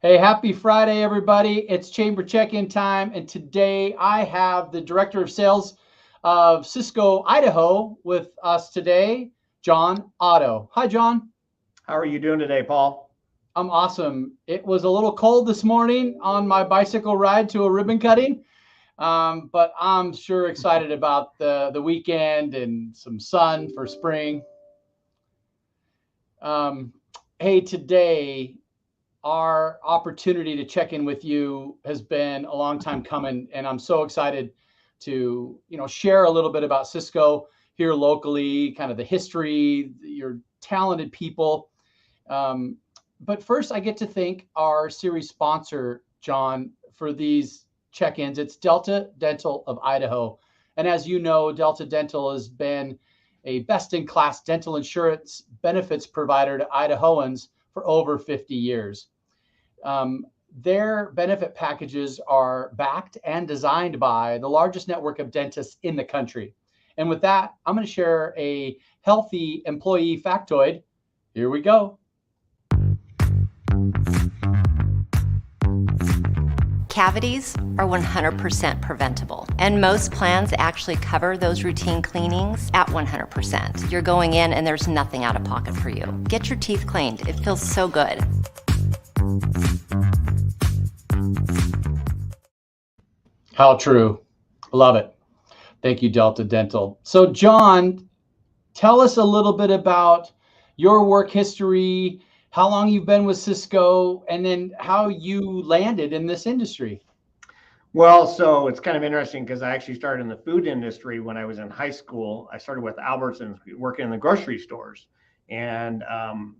Hey, happy Friday, everybody. It's chamber check-in time, and today I have the director of sales of Sysco, Idaho with us today, John Otto. Hi, John. How are you doing today, Paul? I'm awesome. It was a little cold this morning on my bicycle ride to a ribbon cutting, but I'm sure excited about the weekend and some sun for spring. Um, hey, today our opportunity to check in with you has been a long time coming, and I'm so excited to share a little bit about Sysco here locally, kind of the history, your talented people. Um, but first, I get to thank our series sponsor, John, for these check-ins. It's Delta Dental of Idaho, and as you know, Delta Dental has been a best-in-class dental insurance benefits provider to Idahoans for over 50 years. Um, their benefit packages are backed and designed by the largest network of dentists in the country. And with that, I'm going to share a healthy employee factoid. Here we go. Cavities are 100% preventable, and most plans actually cover those routine cleanings at 100%. You're going in and there's nothing out of pocket for you. Get your teeth cleaned. It feels so good. How true. Love it. Thank you, Delta Dental. So, John, tell us a little bit about your work history, how long you've been with Cisco, and then how you landed in this industry. Well, so it's kind of interesting because I actually started in the food industry when I was in high school. I started with Albertsons, working in the grocery stores. And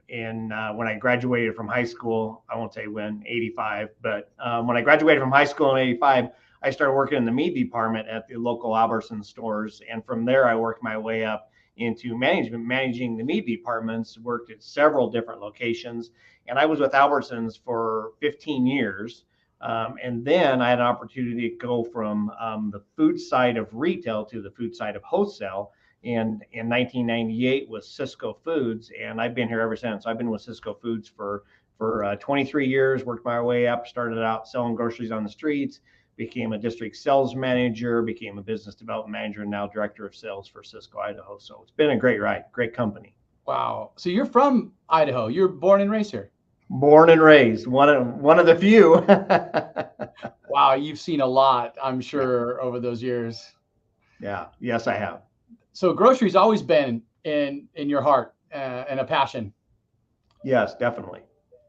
when I graduated from high school, I won't say when, 85, but when I graduated from high school in 85, I started working in the meat department at the local Albertsons stores. And from there, I worked my way up into management, managing the meat departments, worked at several different locations. And I was with Albertsons for 15 years. And then I had an opportunity to go from the food side of retail to the food side of wholesale. And in 1998 was Sysco Foods, and I've been here ever since. I've been with Sysco Foods for 23 years. Worked my way up. Started out selling groceries on the streets. Became a district sales manager. Became a business development manager, and now director of sales for Sysco Idaho. So it's been a great ride. Great company. Wow. So you're from Idaho. You're born and raised here. Born and raised, one of the few. Wow, you've seen a lot, I'm Yeah, sure, over those years. yeah, yes, I have. So groceries always been in your heart and a passion. Yes, definitely.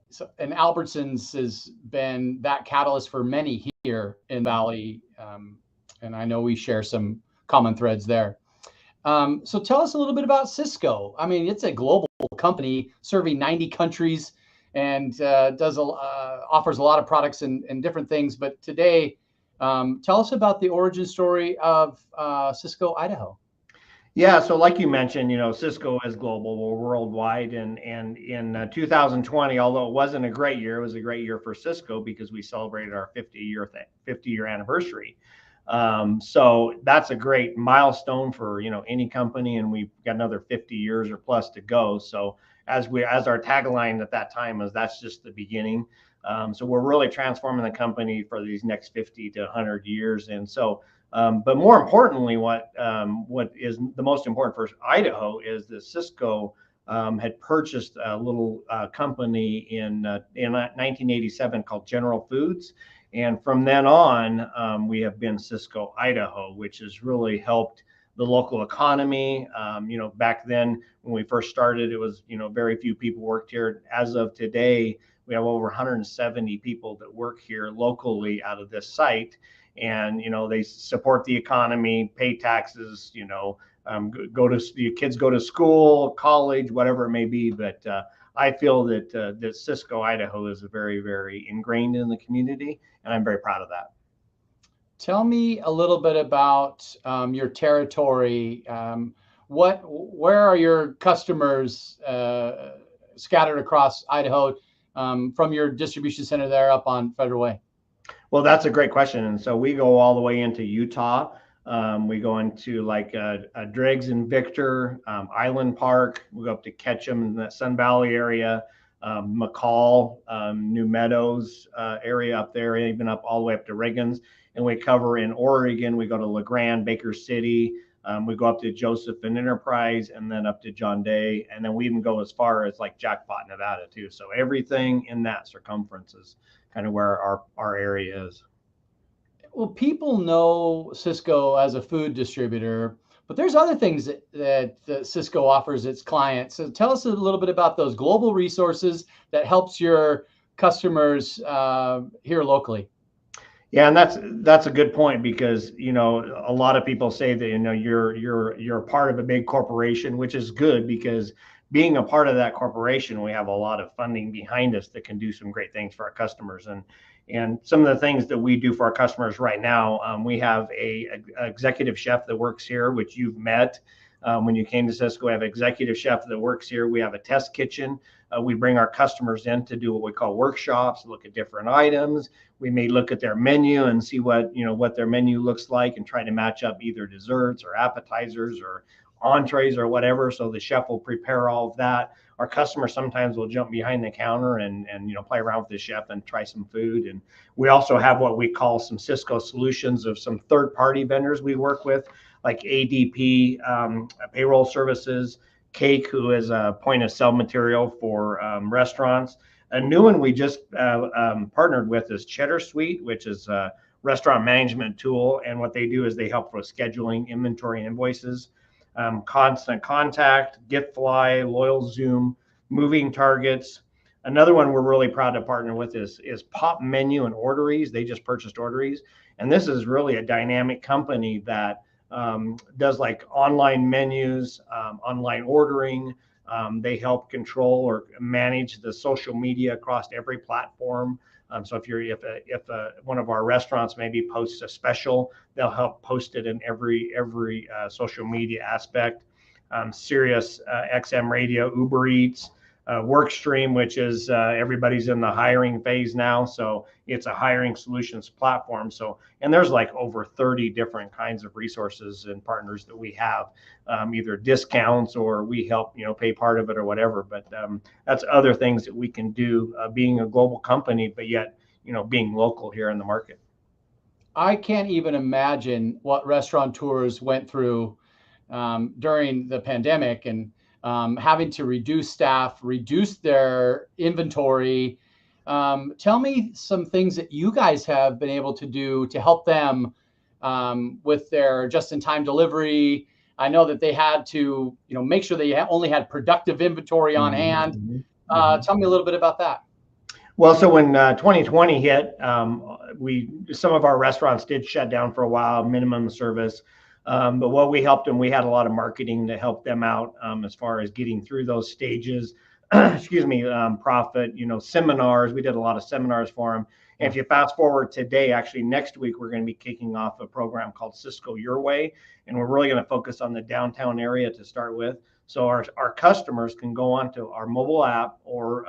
So, and Albertsons has been that catalyst for many here in Valley, and I know we share some common threads there. So tell us a little bit about Cisco. I mean, it's a global company serving 90 countries and offers a lot of products and different things. But today, tell us about the origin story of Cisco, Idaho. Yeah, so like you mentioned, Cisco is global, we're worldwide, and in 2020, although it wasn't a great year, it was a great year for Cisco because we celebrated our 50-year anniversary. So that's a great milestone for any company, and we've got another 50 years or plus to go. So as our tagline at that time was, that's just the beginning. So we're really transforming the company for these next 50 to 100 years, and so. But more importantly, what is the most important for Idaho is that Cisco had purchased a little company in 1987 called General Foods, and from then on, we have been Cisco Idaho, which has really helped the local economy. Back then when we first started, it was very few people worked here. As of today, we have over 170 people that work here locally out of this site, and they support the economy, pay taxes, go to your kids go to school, college, whatever it may be. But I feel that Cisco, Idaho, is very, very ingrained in the community, and I'm very proud of that. Tell me a little bit about your territory. Where are your customers scattered across Idaho from your distribution center there up on Federal Way? Well, that's a great question. And so we go all the way into Utah. We go into like Driggs and Victor, Island Park. We go up to Ketchum in the Sun Valley area. McCall, New Meadows area up there, even up all the way up to Riggins. And we cover in Oregon, we go to LeGrand, Baker City, we go up to Joseph and Enterprise, and then up to John Day. And then we even go as far as like Jackpot, Nevada too. So everything in that circumference is kind of where our area is. Well, people know Sysco as a food distributor, but there's other things that Sysco offers its clients. So tell us a little bit about those global resources that helps your customers here locally. Yeah, and that's a good point, because a lot of people say that you're a part of a big corporation, which is good, because being a part of that corporation, we have a lot of funding behind us that can do some great things for our customers. And some of the things that we do for our customers right now, we have a executive chef that works here, which you've met when you came to Sysco. We have an executive chef that works here. We have a test kitchen. We bring our customers in to do what we call workshops, look at different items. We may look at their menu and see what their menu looks like, and try to match up either desserts or appetizers or entrees or whatever. So the chef will prepare all of that. Our customers sometimes will jump behind the counter and play around with the chef and try some food. And we also have what we call some Sysco solutions of some third-party vendors we work with, like ADP, payroll services, Cake, who is a point of sale material for restaurants. A new one we just partnered with is Cheddar Suite, which is a restaurant management tool. And what they do is they help with scheduling, inventory, and invoices. Constant Contact, GetFly, Loyal Zoom, Moving Targets. Another one we're really proud to partner with is Pop Menu and Orderies. They just purchased Orderies. And this is really a dynamic company that does like online menus, online ordering. They help control or manage the social media across every platform. So if one of our restaurants maybe posts a special, they'll help post it in every social media aspect. Sirius XM Radio, Uber Eats, Workstream, which is everybody's in the hiring phase now, so it's a hiring solutions platform. So, and there's like over 30 different kinds of resources and partners that we have, either discounts or we help pay part of it or whatever. But that's other things that we can do, being a global company, but yet being local here in the market. I can't even imagine what restaurateurs went through during the pandemic, and having to reduce staff, reduce their inventory. Tell me some things that you guys have been able to do to help them with their just-in-time delivery. I know that they had to, make sure they only had productive inventory on hand. Tell me a little bit about that. Well, so when 2020 hit, some of our restaurants did shut down for a while, minimum service. But what we helped them, we had a lot of marketing to help them out as far as getting through those stages. Profit, seminars. We did a lot of seminars for them. And if you fast forward today, actually next week, we're going to be kicking off a program called Sysco Your Way. And we're really going to focus on the downtown area to start with. So our customers can go onto our mobile app or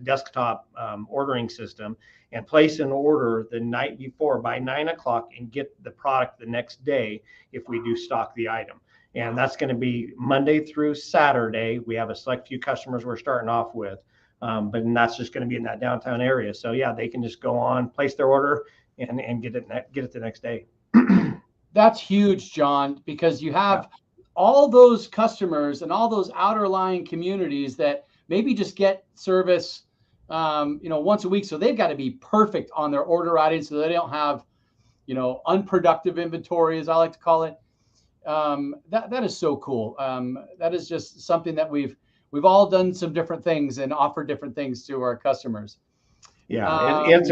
desktop ordering system and place an order the night before by 9 o'clock and get the product the next day if we do stock the item. And that's going to be Monday through Saturday. We have a select few customers we're starting off with, but that's just going to be in that downtown area. So yeah, they can just go on, place their order, and get it the next day. That's huge, John, because you have all those customers and all those outer lying communities that maybe just get service once a week. So they've got to be perfect on their order writing so they don't have, unproductive inventory, as I like to call it. That is so cool. That is just something that we've all done some different things and offered different things to our customers. Yeah, it's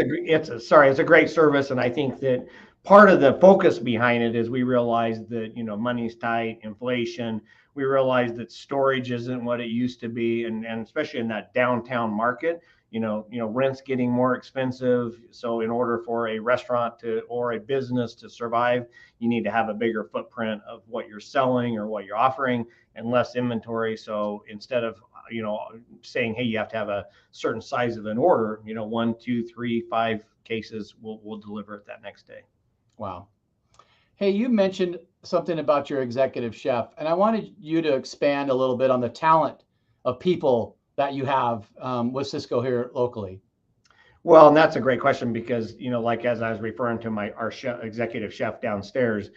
a great service. And I think that part of the focus behind it is we realize that, money's tight, inflation. We realize that storage isn't what it used to be. And especially in that downtown market, rent's getting more expensive. So in order for a restaurant or a business to survive, you need to have a bigger footprint of what you're selling or what you're offering and less inventory. So instead of, saying, hey, you have to have a certain size of an order, 1, 2, 3, 5 cases, we'll deliver it that next day. Wow. Hey, you mentioned something about your executive chef, and I wanted you to expand a little bit on the talent of people that you have with Sysco here locally? Well, and that's a great question because, like as I was referring to our executive chef downstairs,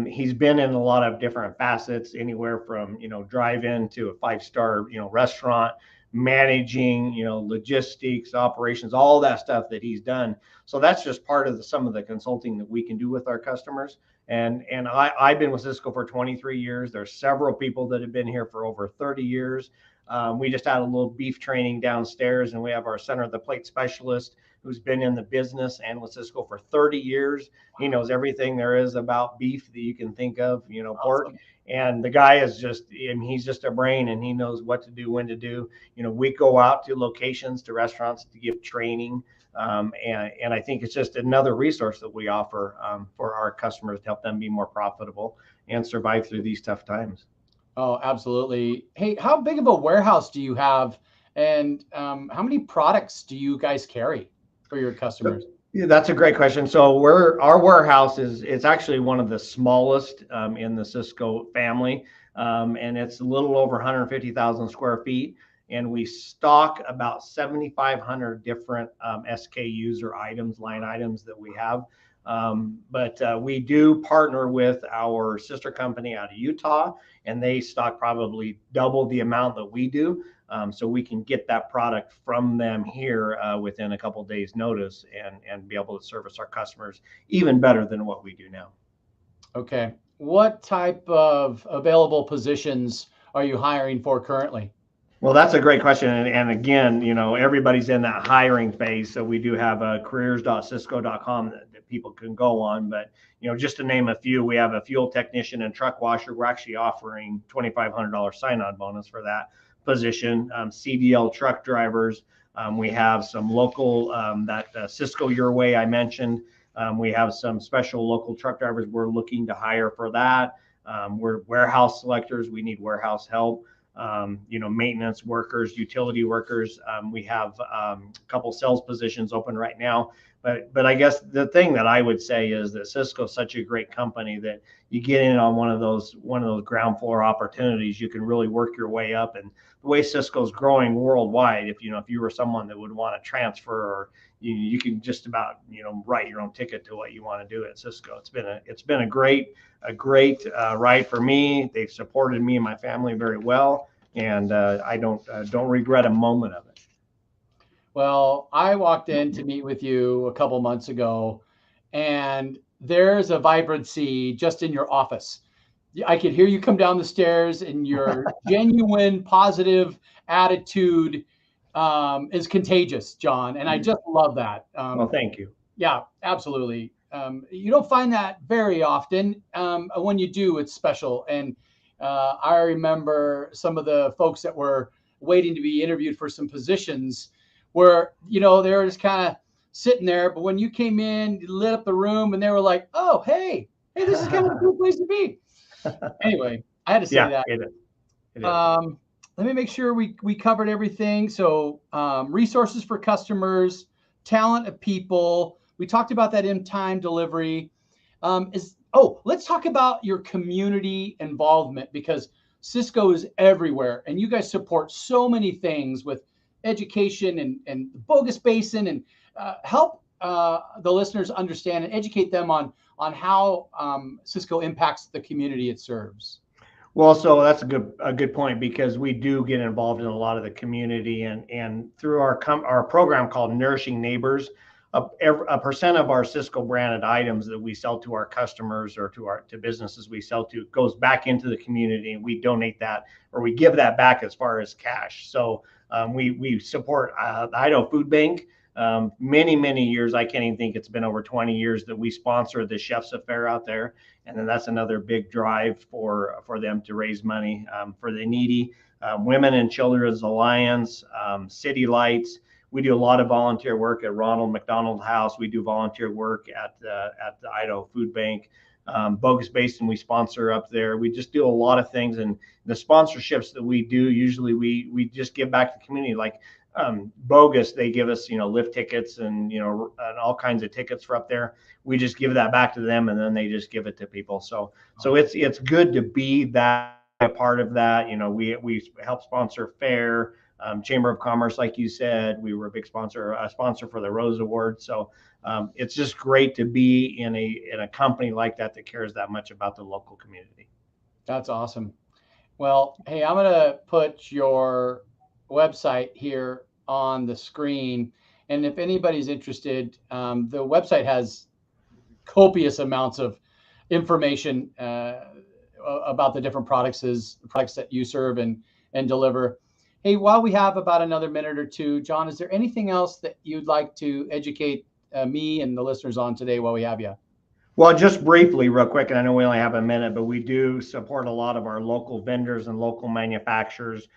he's been in a lot of different facets, anywhere from, drive-in to a five-star, restaurant, managing, logistics, operations, all that stuff that he's done. So that's just part of some of the consulting that we can do with our customers. And I've been with Sysco for 23 years. There's several people that have been here for over 30 years. We just had a little beef training downstairs, and we have our center of the plate specialist who's been in the business and with Sysco for 30 years. He knows everything there is about beef that you can think of, pork. Awesome. And the guy is he's just a brain, and he knows what to do, when to do. We go out to locations, to restaurants to give training. And I think it's just another resource that we offer for our customers to help them be more profitable and survive through these tough times. Oh, absolutely. Hey, how big of a warehouse do you have, and how many products do you guys carry for your customers? Yeah, that's a great question. So our warehouse it's actually one of the smallest in the Sysco family, and it's a little over 150,000 square feet. And we stock about 7,500 different SKUs or line items that we have. But we do partner with our sister company out of Utah, and they stock probably double the amount that we do. So we can get that product from them here within a couple of days' notice, and be able to service our customers even better than what we do now. Okay. What type of available positions are you hiring for currently? Well, that's a great question. And again, everybody's in that hiring phase. So we do have a careers.sysco.com that people can go on. But, just to name a few, we have a fuel technician and truck washer. We're actually offering $2,500 sign-on bonus for that position. CDL truck drivers. We have some local, that Sysco Your Way I mentioned. We have some special local truck drivers we're looking to hire for that. We're warehouse selectors. We need warehouse help. Maintenance workers, utility workers. We have a couple sales positions open right now. But I guess the thing that I would say is that Sysco is such a great company that you get in on one of those ground floor opportunities, you can really work your way up. And the way Sysco is growing worldwide, if you were someone that would want to transfer, or you can just about write your own ticket to what you want to do at Sysco. It's been a great ride for me. They've supported me and my family very well, and I don't regret a moment of it. Well, I walked in to meet with you a couple months ago, and there's a vibrancy just in your office. I could hear you come down the stairs, and your genuine positive attitude is contagious, John. And I just love that. Well, thank you. Yeah, absolutely. You don't find that very often. When you do, it's special. And I remember some of the folks that were waiting to be interviewed for some positions where, they were just kind of sitting there. But when you came in, you lit up the room, and they were like, oh, hey, this is kind of a cool place to be. Anyway, I had to say that. It is. Let me make sure we covered everything. So resources for customers, talent of people. We talked about that in-time delivery. Let's talk about your community involvement, because Sysco is everywhere, and you guys support so many things with education and the Bogus Basin, and help the listeners understand and educate them on how Sysco impacts the community it serves. Well, so that's a good point, because we do get involved in a lot of the community, and through our program called Nourishing Neighbors, a percent of our Sysco branded items that we sell to our customers or to businesses we sell to goes back into the community, and we donate that, or we give that back as far as cash. So we support the Idaho Food Bank. Many years, I can't even think, it's been over 20 years that we sponsor the Chef's Affair out there. And then that's another big drive for them to raise money for the needy. Women and Children's Alliance, City Lights. We do a lot of volunteer work at Ronald McDonald House. We do volunteer work at the Idaho Food Bank. Bogus Basin, we sponsor up there. We just do a lot of things, and the sponsorships that we do, usually we just give back to the community. Like Bogus, they give us lift tickets and and all kinds of tickets for up there. We just give that back to them, and then they just give it to people. So it's good to be that a part of that. We help sponsor fair. Chamber of Commerce, like you said, we were a sponsor for the Rose Award. So it's just great to be in a company like that cares that much about the local community. That's awesome. Well, hey, I'm going to put your website here on the screen. And if anybody's interested, the website has copious amounts of information about the different products that you serve and deliver. Hey, while we have about another minute or two, John, is there anything else that you'd like to educate me and the listeners on today while we have you? Well, just briefly, real quick, and I know we only have a minute, but we do support a lot of our local vendors and local manufacturers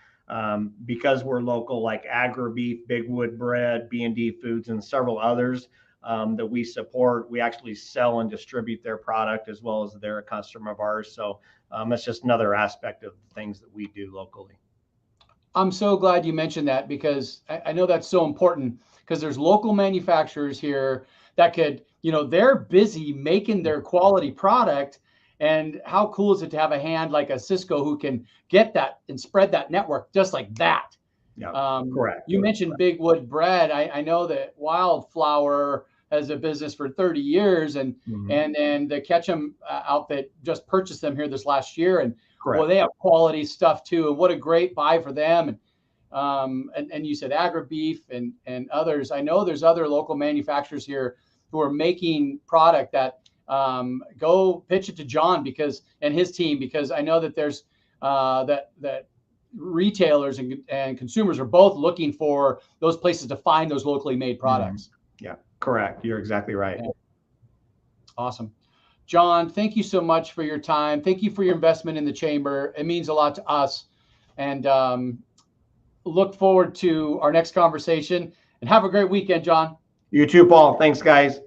because we're local, like AgriBeef, Big Wood Bread, B&D Foods, and several others that we support. We actually sell and distribute their product as well as they're a customer of ours. So that's just another aspect of the things that we do locally. I'm so glad you mentioned that, because I know that's so important, because there's local manufacturers here that could, they're busy making their quality product. And how cool is it to have a hand like a Sysco who can get that and spread that network just like that? Yeah, correct. You mentioned Big Wood Bread. I know that Wildflower has a business for 30 years, and the Ketchum outfit just purchased them here this last year, and well, they have quality stuff too. And what a great buy for them. And you said AgriBeef and others. I know there's other local manufacturers here who are making product that go pitch it to John and his team, because I know that there's that retailers and consumers are both looking for those places to find those locally made products. Yeah, correct. You're exactly right. Yeah. Awesome. John, thank you so much for your time. Thank you for your investment in the chamber. It means a lot to us, and look forward to our next conversation, and have a great weekend, John. You too, Paul. Thanks, guys.